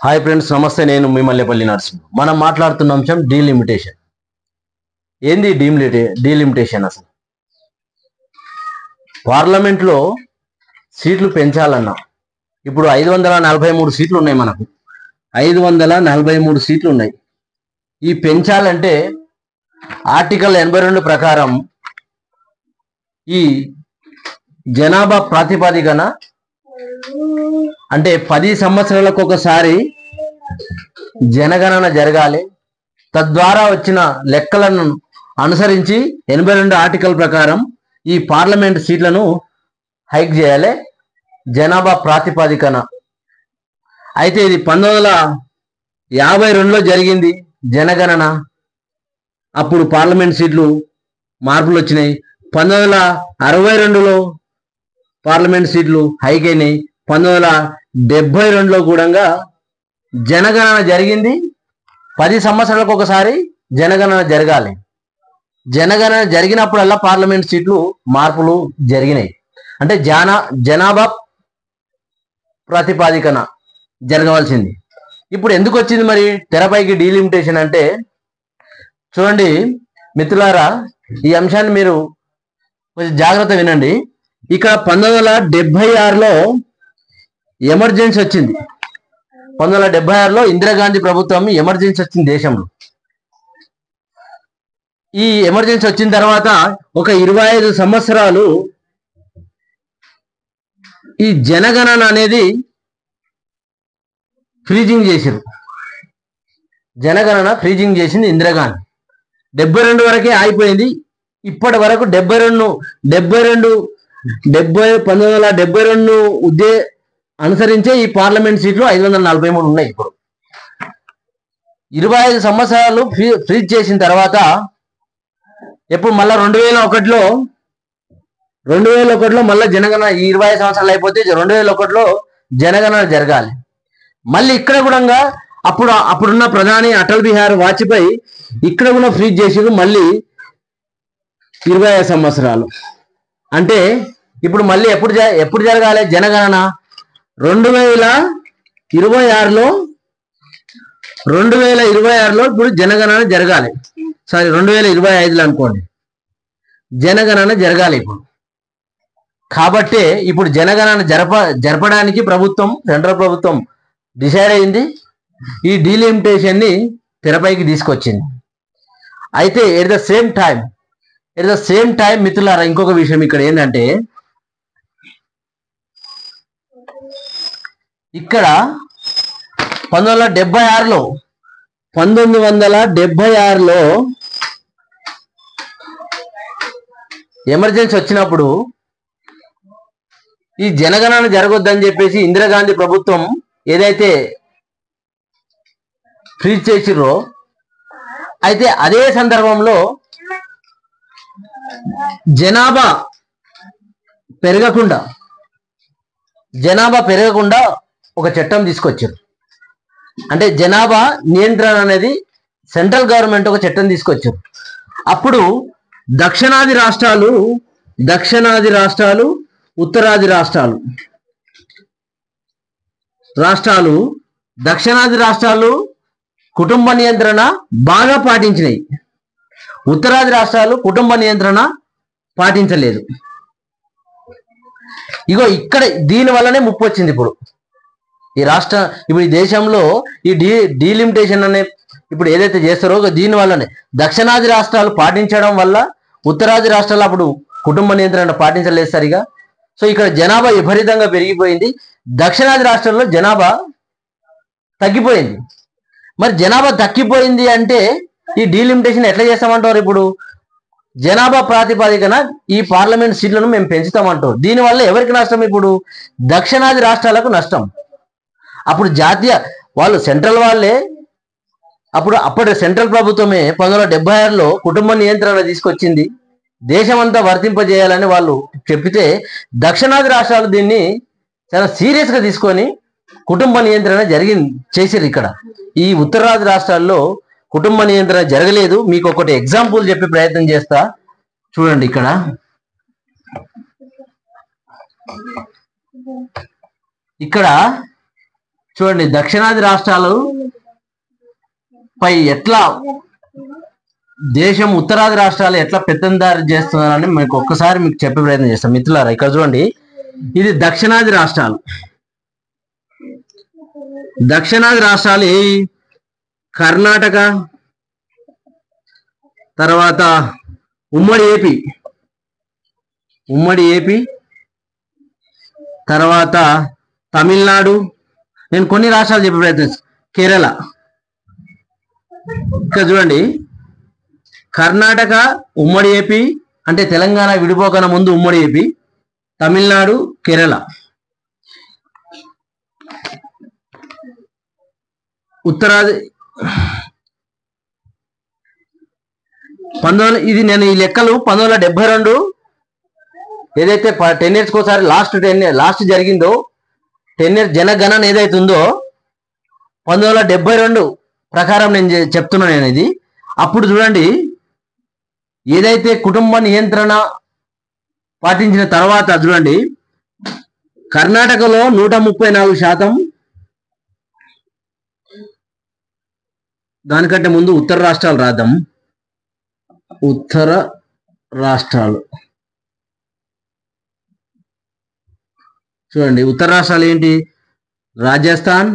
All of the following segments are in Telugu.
హాయ్ ఫ్రెండ్స్, నమస్తే. నేను మీ మల్లెపల్లి నరసింహ. మనం మాట్లాడుతున్న అంశం డీలిమిటేషన్. ఏంది డీలిమిటేషన్? అసలు పార్లమెంట్లో సీట్లు పెంచాలన్నా ఇప్పుడు 543 సీట్లు ఉన్నాయి. మనకు 543 సీట్లు ఉన్నాయి. ఈ పెంచాలంటే ఆర్టికల్ 82 ప్రకారం ఈ జనాభా ప్రాతిపదికన అంటే 10 సంవత్సరాలకు ఒకసారి జనగణన జరగాలి. తద్వారా వచ్చిన లెక్కలను అనుసరించి 82 ఆర్టికల్ ప్రకారం ఈ పార్లమెంట్ సీట్లను హైక్ చేయాలి జనాభా ప్రాతిపదికన. అయితే ఇది 1952లో జరిగింది జనగణన. అప్పుడు పార్లమెంట్ సీట్లు మార్పులు వచ్చినాయి. 1962లో పార్లమెంట్ సీట్లు హైక్ అయినాయి. 1972లో కూడా జనగణన జరిగింది. 10 సంవత్సరాలకు ఒకసారి జనగణన జరగాలి. జనగణన జరిగినప్పుడల్లా పార్లమెంట్ సీట్లు మార్పులు జరిగినాయి. అంటే జనాభా ప్రాతిపాదికన జరగవలసింది. ఇప్పుడు ఎందుకు వచ్చింది మరి తెరపైకి డీలిమిటేషన్ అంటే? చూడండి మిత్రులారా, ఈ అంశాన్ని మీరు కొంచెం జాగ్రత్త వినండి. ఇక్కడ 1976లో ఎమర్జెన్సీ వచ్చింది. 1976లో ఇందిరాగాంధీ ప్రభుత్వం ఎమర్జెన్సీ వచ్చింది దేశంలో. ఈ ఎమర్జెన్సీ వచ్చిన తర్వాత ఒక 25 సంవత్సరాలు ఈ జనగణన అనేది ఫ్రీజింగ్ చేశారు. జనగణన ఫ్రీజింగ్ చేసింది ఇందిరాగాంధీ. 72 వరకే ఆగిపోయింది. ఇప్పటి వరకు 1972 అనుసరించే ఈ పార్లమెంట్ సీట్లు 543 ఉన్నాయి. ఇప్పుడు 25 సంవత్సరాలు ఫ్రీజ్ చేసిన తర్వాత ఎప్పుడు మళ్ళా 2001లో మళ్ళీ జనగణన, ఈ 25 సంవత్సరాలు అయిపోతే 2001లో జనగణన జరగాలి. మళ్ళీ ఇక్కడ కూడా అప్పుడున్న ప్రధాని అటల్ బిహారీ వాజ్పేయి ఇక్కడ కూడా ఫ్రీజ్ చేసి మళ్ళీ 25 సంవత్సరాలు. అంటే ఇప్పుడు మళ్ళీ ఎప్పుడు జరగాలి జనగణన? 2026లో ఇప్పుడు జనగణన జరగాలి. సారీ, 2025లో అనుకోండి జనగణన జరగాలి ఇప్పుడు. కాబట్టి ఇప్పుడు జనగణన జరపడానికి సెంట్రల్ ప్రభుత్వం డిసైడ్ అయింది. ఈ డీలిమిటేషన్ ని తెరపైకి తీసుకొచ్చింది. అయితే ఎట్ ద సేమ్ టైం మిత్రులారా, ఇంకొక విషయం ఇక్కడ ఏంటంటే, ఇక్కడ 1976లో ఎమర్జెన్సీ వచ్చినప్పుడు ఈ జనగణన జరగొద్దని చెప్పేసి ఇందిరాగాంధీ ప్రభుత్వం ఏదైతే ఫ్రీజ్ చేసిర్రో, అయితే అదే సందర్భంలో జనాభా పెరగకుండా ఒక చట్టం తీసుకొచ్చారు. అంటే జనాభా నియంత్రణ అనేది సెంట్రల్ గవర్నమెంట్ ఒక చట్టం తీసుకొచ్చారు. అప్పుడు దక్షిణాది రాష్ట్రాలు, ఉత్తరాది రాష్ట్రాలు కుటుంబ నియంత్రణ బాగా పాటించినాయి. ఉత్తరాది రాష్ట్రాలు కుటుంబ నియంత్రణ పాటించలేదు. ఇగో ఇక్కడ దీని వల్లనే ముప్పు వచ్చింది. ఇప్పుడు ఈ దేశంలో ఈ డీలిమిటేషన్ అనే ఇప్పుడు ఏదైతే చేస్తారో దీని వల్లనే దక్షిణాది రాష్ట్రాలు పాటించడం వల్ల ఉత్తరాది రాష్ట్రాలు అప్పుడు కుటుంబ నియంత్రణ పాటించలేదు సరిగా. సో ఇక్కడ జనాభా విపరీతంగా పెరిగిపోయింది. దక్షిణాది రాష్ట్రాల్లో జనాభా తగ్గిపోయింది. మరి జనాభా తగ్గిపోయింది అంటే ఈ డీలిమిటేషన్ ఎట్లా చేస్తామంటారు? ఇప్పుడు జనాభా ప్రాతిపదికన ఈ పార్లమెంట్ సీట్లను మేము పెంచుతామంటారు. దీనివల్ల ఎవరికి నష్టం? ఇప్పుడు దక్షిణాది రాష్ట్రాలకు నష్టం. అప్పుడు వాళ్ళు సెంట్రల్ వాళ్ళే, అప్పటి సెంట్రల్ ప్రభుత్వమే 1976లో కుటుంబ నియంత్రణ తీసుకొచ్చింది. దేశమంతా వర్తింపజేయాలని వాళ్ళు చెప్పితే దక్షిణాది రాష్ట్రాలు దీన్ని చాలా సీరియస్ గా తీసుకొని కుటుంబ నియంత్రణ చేసిర్రు. ఇక్కడ ఈ ఉత్తరాది రాష్ట్రాల్లో కుటుంబ నియంత్రణ జరగలేదు. మీకు ఒకటి ఎగ్జాంపుల్ చెప్పే ప్రయత్నం చేస్తా, చూడండి. ఇక్కడ చూడండి దక్షిణాది రాష్ట్రాలు పై ఎట్లా దేశం ఉత్తరాది రాష్ట్రాలు ఎట్లా పెత్తందారి చేస్తున్నారని మీకు ఒక్కసారి మీకు చెప్పే ప్రయత్నం చేస్తాం మిత్రులారా. ఇక్కడ చూడండి, ఇది దక్షిణాది రాష్ట్రాలు. దక్షిణాది రాష్ట్రాలు ఏ కర్ణాటక, తర్వాత ఉమ్మడి ఏపీ, తర్వాత తమిళనాడు. నేను కొన్ని రాష్ట్రాలు చెప్పే ప్రయత్నం, కేరళ. ఇక్కడ చూడండి, కర్ణాటక ఉమ్మడి ఏపీ అంటే తెలంగాణ విడిపోకన ముందు ఉమ్మడి ఏపీ, తమిళనాడు, కేరళ. ఉత్తరాది ఇది నేను ఈ లెక్కలు 1972 ఏదైతే 10 years కోసారి లాస్ట్ జరిగిందో 10 years జనగణన ఏదైతే ఉందో 1972 ప్రకారం నేను చెప్తున్నాను నేను ఇది. అప్పుడు చూడండి, ఏదైతే కుటుంబ నియంత్రణ పాటించిన తర్వాత చూడండి, కర్ణాటకలో 134%. దానికంటే ముందు ఉత్తర రాష్ట్రాలు రాద్దాం. ఉత్తర రాష్ట్రాలు చూడండి, ఉత్తర రాష్ట్రాలు ఏంటి? రాజస్థాన్,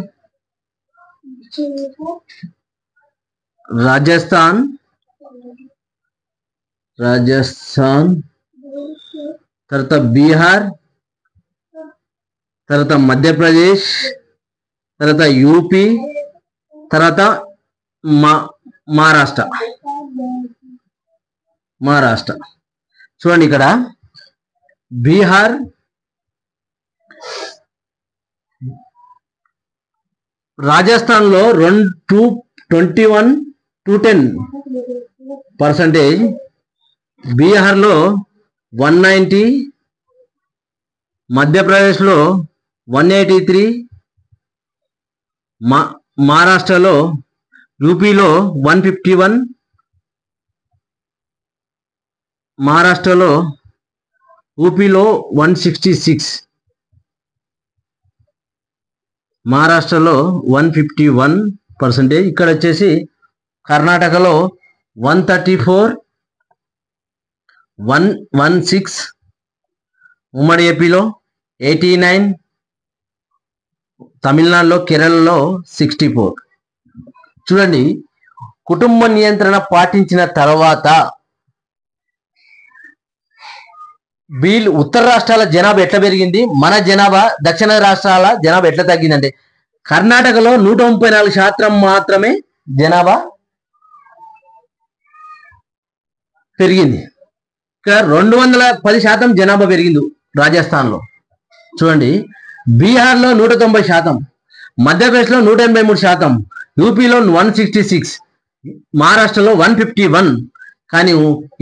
తర్వాత బీహార్, తర్వాత మధ్యప్రదేశ్, తర్వాత యూపీ, తర్వాత మహారాష్ట్ర. చూడండి, ఇక్కడ బీహార్, రాజస్థాన్ లో 21-10%, బీహార్ లో 190, మధ్యప్రదేశ్ లో 183, మహారాష్ట్రలో యూపీలో 151, మహారాష్ట్రలో యూపీలో 166, మహారాష్ట్రలో 151%. ఇక్కడ వచ్చేసి కర్ణాటకలో 134, 116, ఉమ్మడి ఏపీలో 89, తమిళనాడులో, కేరళలో 64. చూడండి, కుటుంబ నియంత్రణ పాటించిన తర్వాత వీళ్ళు ఉత్తర రాష్ట్రాల జనాభా ఎట్లా పెరిగింది, మన జనాభా దక్షిణ రాష్ట్రాల జనాభా ఎట్లా తగ్గిందంటే కర్ణాటకలో 134% మాత్రమే జనాభా పెరిగింది. ఇక్కడ 210% జనాభా పెరిగింది రాజస్థాన్లో. చూడండి, బీహార్లో 190%, మధ్యప్రదేశ్లో 183%, యూపీలో 166, మహారాష్ట్రలో 151. కానీ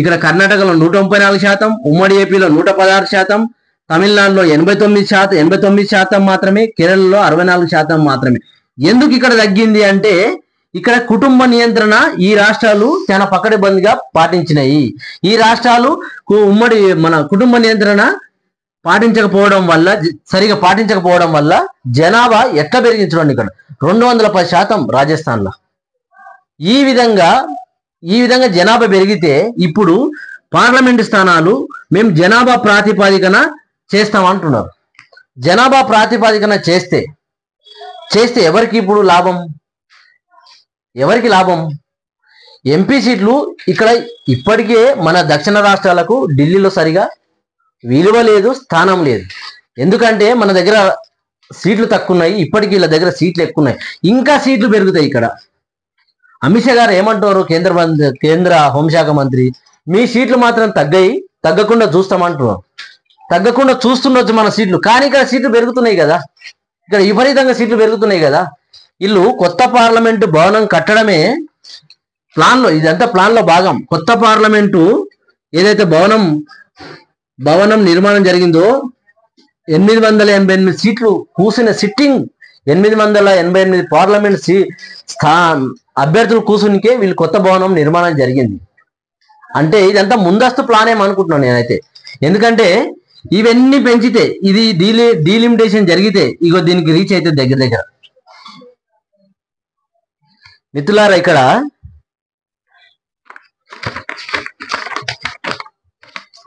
ఇక్కడ కర్ణాటకలో 134%, ఉమ్మడి ఏపీలో 116%, తమిళనాడులో 89% మాత్రమే, కేరళలో 64% మాత్రమే. ఎందుకు ఇక్కడ తగ్గింది అంటే ఇక్కడ కుటుంబ నియంత్రణ ఈ రాష్ట్రాలు చాలా పకడ్బందీగా పాటించినాయి. ఈ రాష్ట్రాలు మన కుటుంబ నియంత్రణ సరిగా పాటించకపోవడం వల్ల జనాభా ఎట్లా పెరిగింది చూడండి. ఇక్కడ 210% రాజస్థాన్లో. ఈ విధంగా జనాభా పెరిగితే ఇప్పుడు పార్లమెంటు స్థానాలు మేము జనాభా ప్రాతిపదికన చేస్తామంటున్నారు. జనాభా ప్రాతిపదికన చేస్తే ఎవరికి ఇప్పుడు లాభం? ఎంపీ సీట్లు ఇక్కడ ఇప్పటికే మన దక్షిణ రాష్ట్రాలకు ఢిల్లీలో సరిగా విలువ లేదు, స్థానం లేదు. ఎందుకంటే మన దగ్గర సీట్లు తక్కువ ఉన్నాయి, ఇప్పటికీ వీళ్ళ దగ్గర సీట్లు ఎక్కువ ఉన్నాయి, ఇంకా సీట్లు పెరుగుతాయి. ఇక్కడ అమిత్ షా గారు ఏమంటారు, కేంద్ర హోంశాఖ మంత్రి, మీ సీట్లు మాత్రం తగ్గకుండా చూస్తామంటున్నారు. తగ్గకుండా చూస్తుండొచ్చు మన సీట్లు, కానీ ఇక్కడ సీట్లు పెరుగుతున్నాయి కదా, ఇక్కడ విపరీతంగా సీట్లు పెరుగుతున్నాయి కదా. వీళ్ళు కొత్త పార్లమెంటు భవనం కట్టడమే ప్లాన్లో, ఇదంతా ప్లాన్లో భాగం. కొత్త పార్లమెంటు ఏదైతే భవనం నిర్మాణం జరిగిందో 888 సీట్లు కూర్చున్న సిట్టింగ్ 888 పార్లమెంట్ అభ్యర్థులు కూర్చునికే వీళ్ళు కొత్త భవనం నిర్మాణం జరిగింది. అంటే ఇదంతా ముందస్తు ప్లాన్ ఏమనుకుంటున్నాను నేనైతే. ఎందుకంటే ఇవన్నీ పెంచితే, ఇది డీలిమిటేషన్ జరిగితే, ఇగో దీనికి రీచ్ అయితే దగ్గర మిత్రులారా, ఇక్కడ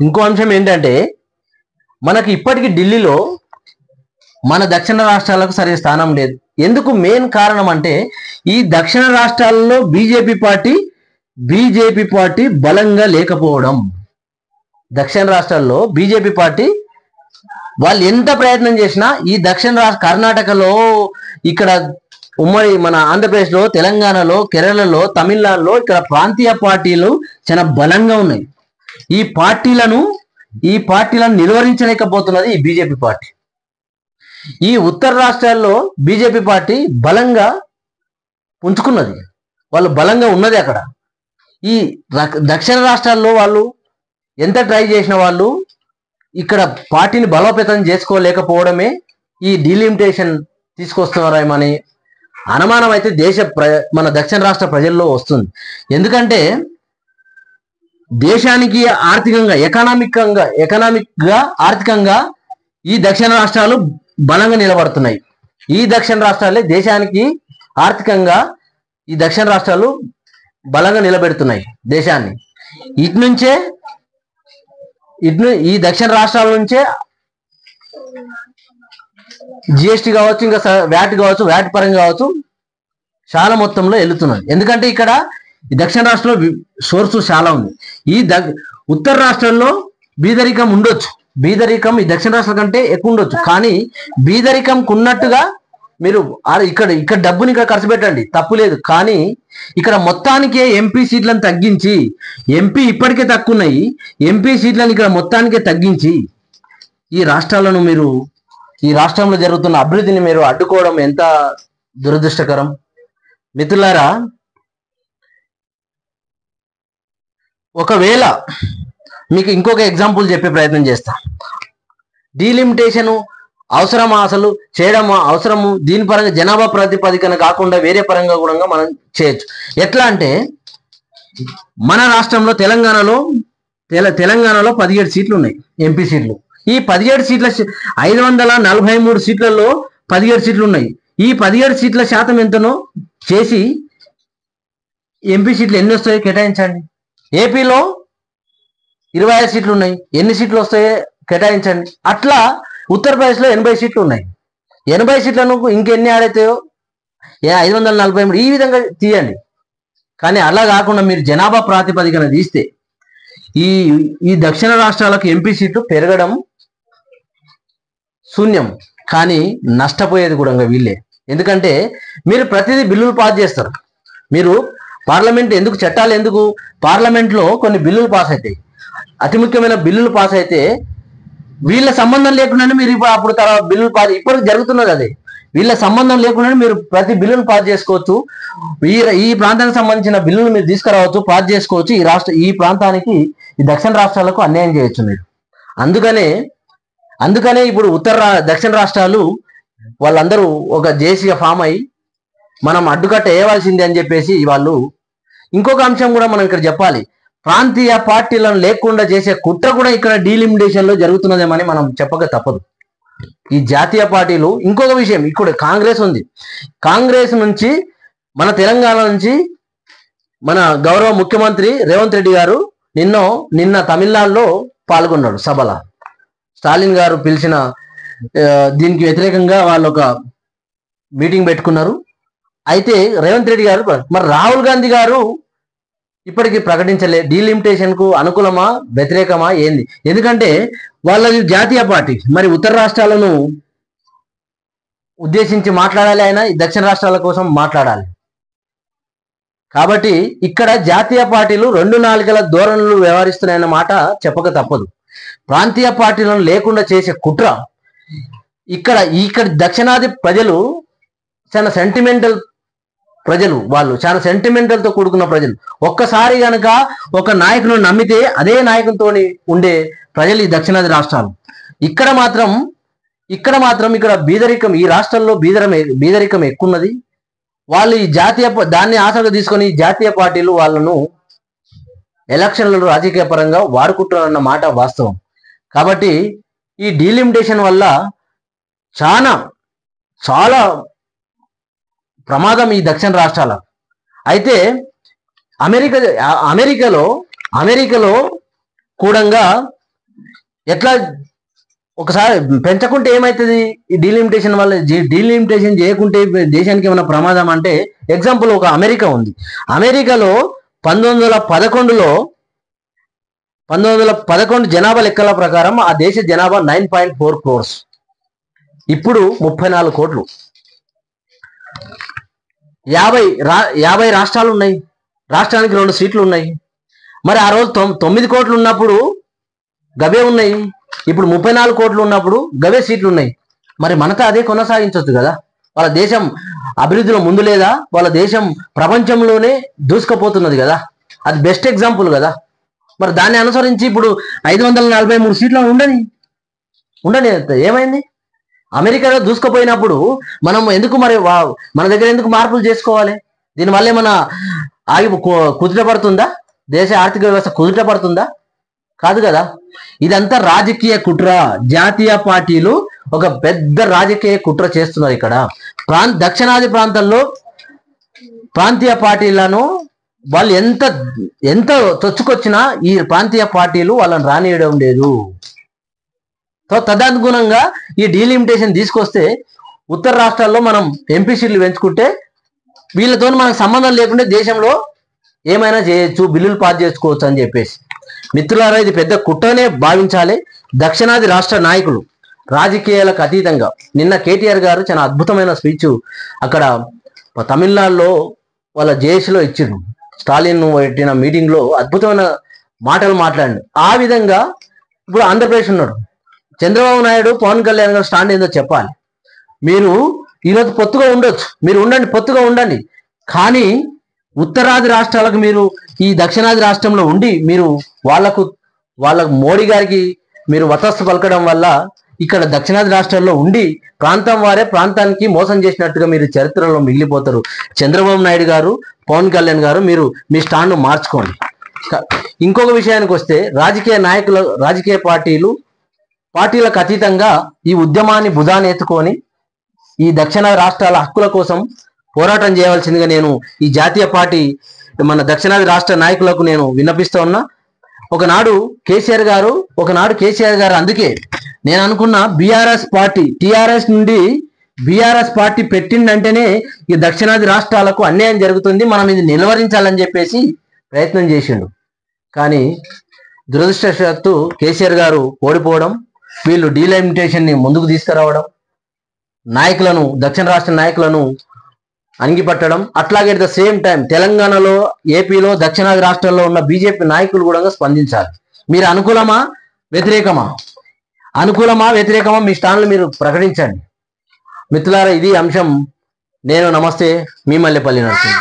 ఇంకో అంశం ఏంటంటే, మనకి ఇప్పటికీ ఢిల్లీలో మన దక్షిణ రాష్ట్రాలకు సరైన స్థానం లేదు. ఎందుకు? మెయిన్ కారణం అంటే ఈ దక్షిణ రాష్ట్రాలలో బీజేపీ పార్టీ బలంగా లేకపోవడం. దక్షిణ రాష్ట్రాల్లో బీజేపీ పార్టీ వాళ్ళు ఎంత ప్రయత్నం చేసినా ఈ దక్షిణ రాష్ట్ర కర్ణాటకలో, ఇక్కడ ఉమ్మడి మన ఆంధ్రప్రదేశ్లో, తెలంగాణలో, కేరళలో, తమిళనాడులో ఇక్కడ ప్రాంతీయ పార్టీలు చాలా బలంగా ఉన్నాయి. ఈ పార్టీలను నిర్వహించలేకపోతున్నది ఈ బీజేపీ పార్టీ. ఈ ఉత్తర రాష్ట్రాల్లో బీజేపీ పార్టీ బలంగా పుంజుకున్నది, వాళ్ళు బలంగా ఉన్నది. అక్కడ ఈ దక్షిణ రాష్ట్రాల్లో వాళ్ళు ఎంత ట్రై చేసిన వాళ్ళు ఇక్కడ పార్టీని బలోపేతం చేసుకోలేకపోవడమే ఈ డీలిమిటేషన్ తీసుకొస్తున్నారేమని అనుమానం అయితే మన దక్షిణ రాష్ట్ర ప్రజల్లో వస్తుంది. ఎందుకంటే దేశానికి ఆర్థికంగా, ఆర్థికంగా ఈ దక్షిణ రాష్ట్రాలు బలంగా నిలబడుతున్నాయి. ఈ దక్షిణ రాష్ట్రాలే దేశానికి ఆర్థికంగా ఈ దక్షిణ రాష్ట్రాలు బలంగా నిలబెడుతున్నాయి దేశాన్ని. ఈ దక్షిణ రాష్ట్రాల నుంచే జిఎస్టీ కావచ్చు, ఇంకా వ్యాట్ కావచ్చు, వ్యాట్ పరంగా కావచ్చు, చాలా మొత్తంలో వెళ్తున్నది. ఎందుకంటే ఇక్కడ ఈ దక్షిణ రాష్ట్రంలో సోర్సు చాలా ఉంది. ఉత్తర రాష్ట్రంలో బీదరికం ఉండొచ్చు, బీదరికం ఈ దక్షిణ రాష్ట్రాల కంటే ఎక్కువ ఉండొచ్చు. కానీ బీదరికం ఉన్నట్టుగా మీరు ఇక్కడ డబ్బుని ఇక్కడ ఖర్చు పెట్టండి, తప్పు లేదు. కానీ ఇక్కడ మొత్తానికే ఎంపీ సీట్లను తగ్గించి, ఎంపీ ఇప్పటికే తక్కువ ఉన్నాయి, ఎంపీ సీట్లను ఇక్కడ మొత్తానికే తగ్గించి ఈ రాష్ట్రంలో జరుగుతున్న అభివృద్ధిని మీరు అడ్డుకోవడం ఎంత దురదృష్టకరం. మిత్రులారా, ఒకవేళ మీకు ఇంకొక ఎగ్జాంపుల్ చెప్పే ప్రయత్నం చేస్తా. డీలిమిటేషన్ అవసరమా, అసలు చేయడం అవసరము? దీని పరంగా జనాభా ప్రాతిపదికన కాకుండా వేరే పరంగా కూడా మనం చేయొచ్చు. ఎట్లా అంటే, మన రాష్ట్రంలో తెలంగాణలో 17 సీట్లు ఉన్నాయి, ఎంపీ సీట్లు. ఈ 17 సీట్ల 543 సీట్లలో 17 సీట్లు ఉన్నాయి. ఈ 17 సీట్ల శాతం ఎంతనో చేసి ఎంపీ సీట్లు ఎన్ని వస్తాయో కేటాయించండి. ఏపీలో 25 సీట్లు ఉన్నాయి, ఎన్ని సీట్లు వస్తాయో కేటాయించండి. అట్లా ఉత్తరప్రదేశ్లో 80 సీట్లు ఉన్నాయి, 80 సీట్లను ఇంకెన్ని ఆడైతాయో 543 ఈ విధంగా తీయండి. కానీ అలా కాకుండా మీరు జనాభా ప్రాతిపదికన తీస్తే ఈ దక్షిణ రాష్ట్రాలకు ఎంపీ సీట్లు పెరగడం శూన్యం. కానీ నష్టపోయేది కూడా వీళ్ళే. ఎందుకంటే మీరు ప్రతిదీ బిల్లులు పాస్ చేస్తారు. మీరు పార్లమెంట్ ఎందుకు, చట్టాలు ఎందుకు? పార్లమెంట్లో కొన్ని బిల్లులు పాస్ అవుతాయి, అతి ముఖ్యమైన బిల్లులు పాస్ అయితే వీళ్ళ సంబంధం లేకుండానే మీరు అప్పుడు తర్వాత బిల్లులు పాస్, ఇప్పటికి జరుగుతున్నది అదే. వీళ్ళ సంబంధం లేకుండానే మీరు ప్రతి బిల్లును పాస్ చేసుకోవచ్చు. ఈ ప్రాంతానికి సంబంధించిన బిల్లును మీరు తీసుకురావచ్చు, పాస్ చేసుకోవచ్చు. ఈ ప్రాంతానికి, ఈ దక్షిణ రాష్ట్రాలకు అన్యాయం చేయొచ్చు మీరు. అందుకనే ఇప్పుడు దక్షిణ రాష్ట్రాలు వాళ్ళందరూ ఒక జేసీగా ఫామ్ అయ్యి మనం అడ్డుకట్ట వేయవలసిందే అని చెప్పేసి వాళ్ళు. ఇంకొక అంశం కూడా మనం ఇక్కడ చెప్పాలి. ప్రాంతీయ పార్టీలను లేకుండా చేసే కుట్ర కూడా ఇక్కడ డీలిమిటేషన్ లో జరుగుతున్నదేమని మనం చెప్పక తప్పదు. ఈ జాతీయ పార్టీలు, ఇంకొక విషయం, ఇక్కడ కాంగ్రెస్ ఉంది. కాంగ్రెస్ నుంచి, మన తెలంగాణ నుంచి మన గౌరవ ముఖ్యమంత్రి రేవంత్ రెడ్డి గారు నిన్న తమిళనాడులో పాల్గొన్నాడు సభలో. స్టాలిన్ గారు పిలిచిన దీనికి వ్యతిరేకంగా వాళ్ళు ఒక మీటింగ్ పెట్టుకున్నారు. అయితే రేవంత్ రెడ్డి గారు, మరి రాహుల్ గాంధీ గారు ఇప్పటికీ ప్రకటించలే డీలిమిటేషన్ కు అనుకూలమా వ్యతిరేకమా ఏంది? ఎందుకంటే వాళ్ళది జాతీయ పార్టీ, మరి ఉత్తర రాష్ట్రాలను ఉద్దేశించి మాట్లాడాలి, ఆయన దక్షిణ రాష్ట్రాల కోసం మాట్లాడాలి. కాబట్టి ఇక్కడ జాతీయ పార్టీలు 2 నాలుకల ధోరణులు వ్యవహరిస్తున్నాయన్న మాట చెప్పక తప్పదు. ప్రాంతీయ పార్టీలను లేకుండా చేసే కుట్ర ఇక్కడ దక్షిణాది ప్రజలు చాలా సెంటిమెంటల్ ప్రజలు, వాళ్ళు చాలా సెంటిమెంటల్ తో కూడుకున్న ప్రజలు. ఒక్కసారి గనక ఒక నాయకును నమ్మితే అదే నాయకునితో ఉండే ప్రజలు ఈ దక్షిణాది రాష్ట్రాలు. ఇక్కడ మాత్రం బీదరికం, ఈ రాష్ట్రాల్లో బీదరికం ఎక్కున్నది. వాళ్ళు ఈ దాన్ని ఆశగా తీసుకొని జాతీయ పార్టీలు వాళ్ళను ఎలక్షన్లలో రాజకీయ పరంగా వాడుకుంటున్నారన్న మాట వాస్తవం. కాబట్టి ఈ డీలిమిటేషన్ వల్ల చాలా ప్రమాదం ఈ దక్షిణ రాష్ట్రాల. అయితే అమెరికాలో కూడా ఎట్లా ఒకసారి పెంచకుంటే ఏమవుతుంది? ఈ డీలిమిటేషన్ వల్ల, డీలిమిటేషన్ చేయకుంటే దేశానికి ఏమైనా ప్రమాదం అంటే, ఎగ్జాంపుల్ ఒక అమెరికా ఉంది. అమెరికాలో 1911 జనాభా లెక్కల ప్రకారం ఆ దేశ జనాభా 9.4 crores. ఇప్పుడు 34 కోట్లు. 50 రాష్ట్రాలు ఉన్నాయి. రాష్ట్రానికి 2 సీట్లు ఉన్నాయి. మరి ఆ రోజు 9 కోట్లు ఉన్నప్పుడు గవే ఉన్నాయి. ఇప్పుడు 34 కోట్లు ఉన్నప్పుడు గవే సీట్లు ఉన్నాయి. మరి మనతో అదే కొనసాగించవచ్చు కదా. వాళ్ళ దేశం అభివృద్ధిలో ముందు లేదా? వాళ్ళ దేశం ప్రపంచంలోనే దూసుకుపోతున్నది కదా. అది బెస్ట్ ఎగ్జాంపుల్ కదా. మరి దాన్ని అనుసరించి ఇప్పుడు 543 సీట్లు ఉండని ఏమైంది? అమెరికాలో దూసుకుపోయినప్పుడు మనం ఎందుకు మరి మన దగ్గర ఎందుకు మార్పులు చేసుకోవాలి? దీనివల్ల ఏమైనా కుదుట పడుతుందా? దేశ ఆర్థిక వ్యవస్థ కుదుట పడుతుందా? కాదు కదా. ఇదంతా రాజకీయ కుట్ర. జాతీయ పార్టీలు ఒక పెద్ద రాజకీయ కుట్ర చేస్తున్నారు ఇక్కడ. దక్షిణాది ప్రాంతాల్లో ప్రాంతీయ పార్టీలను వాళ్ళు ఎంత చొచ్చుకొచ్చినా ఈ ప్రాంతీయ పార్టీలు వాళ్ళని రానియడం లేదు. తదనుగుణంగా ఈ డీలిమిటేషన్ తీసుకొస్తే ఉత్తర రాష్ట్రాల్లో మనం ఎంపీ సీట్లు పెంచుకుంటే వీళ్ళతో మనకు సంబంధం లేకుండా దేశంలో ఏమైనా చేయొచ్చు, బిల్లులు పాస్ చేసుకోవచ్చు అని చెప్పేసి. మిత్రులారా, ఇది పెద్ద కుట్రనే భావించాలి. దక్షిణాది రాష్ట్ర నాయకులు రాజకీయాలకు అతీతంగా నిన్న కేటీఆర్ గారు చాలా అద్భుతమైన స్పీచ్ అక్కడ తమిళనాడులో వాళ్ళ జేఏసీలో ఇచ్చిండు. స్టాలిన్ పెట్టిన మీటింగ్లో అద్భుతమైన మాటలు మాట్లాడి. ఆ విధంగా ఇప్పుడు ఆంధ్రప్రదేశ్ ఉన్నాడు. చంద్రబాబు నాయుడు, పవన్ కళ్యాణ్ గారు స్టాండ్ ఏందో చెప్పాలి. మీరు ఈరోజు పొత్తుగా ఉండొచ్చు, మీరు ఉండండి, పొత్తుగా ఉండండి. కానీ ఉత్తరాది రాష్ట్రాలకు మీరు ఈ దక్షిణాది రాష్ట్రంలో ఉండి మీరు వాళ్ళకు మోడీ గారికి మీరు వతస్సు పలకడం వల్ల ఇక్కడ దక్షిణాది రాష్ట్రాల్లో ఉండి ప్రాంతం వారే ప్రాంతానికి మోసం చేసినట్టుగా మీరు చరిత్రలో మిగిలిపోతారు. చంద్రబాబు నాయుడు గారు, పవన్ కళ్యాణ్ గారు, మీరు మీ స్టాండ్ మార్చుకోండి. ఇంకొక విషయానికి వస్తే రాజకీయ పార్టీలకు అతీతంగా ఈ ఉద్యమాన్ని భుజాన్ని ఎత్తుకొని ఈ దక్షిణ రాష్ట్రాల హక్కుల కోసం పోరాటం చేయవలసిందిగా నేను ఈ జాతీయ పార్టీ మన దక్షిణాది రాష్ట్ర నాయకులకు నేను విన్నపిస్తూ ఉన్నా. ఒకనాడు కేసీఆర్ గారు అందుకే నేను అనుకున్న టీఆర్ఎస్ నుండి బీఆర్ఎస్ పార్టీ పెట్టిండంటేనే ఈ దక్షిణాది రాష్ట్రాలకు అన్యాయం జరుగుతుంది, మనం ఇది నిలువరించాలని చెప్పేసి ప్రయత్నం చేసిండు. కానీ దురదృష్టవశాత్తు కేసీఆర్ గారు ఓడిపోవడం, వీళ్ళు డీలిమిటేషన్ ని ముందుకు తీసుకురావడం, దక్షిణ రాష్ట్ర నాయకులను అణిగిపట్టడం, అట్లాగే అట్ ద సేమ్ టైం తెలంగాణలో, ఏపీలో, దక్షిణాది రాష్ట్రాల్లో ఉన్న బీజేపీ నాయకులు కూడా స్పందించాలి. మీరు అనుకూలమా వ్యతిరేకమా మీ స్టాండ్లు మీరు ప్రకటించండి. మిత్రులారా, ఇది అంశం. నేను నమస్తే, మీ మల్లెపల్లి నరసింహ.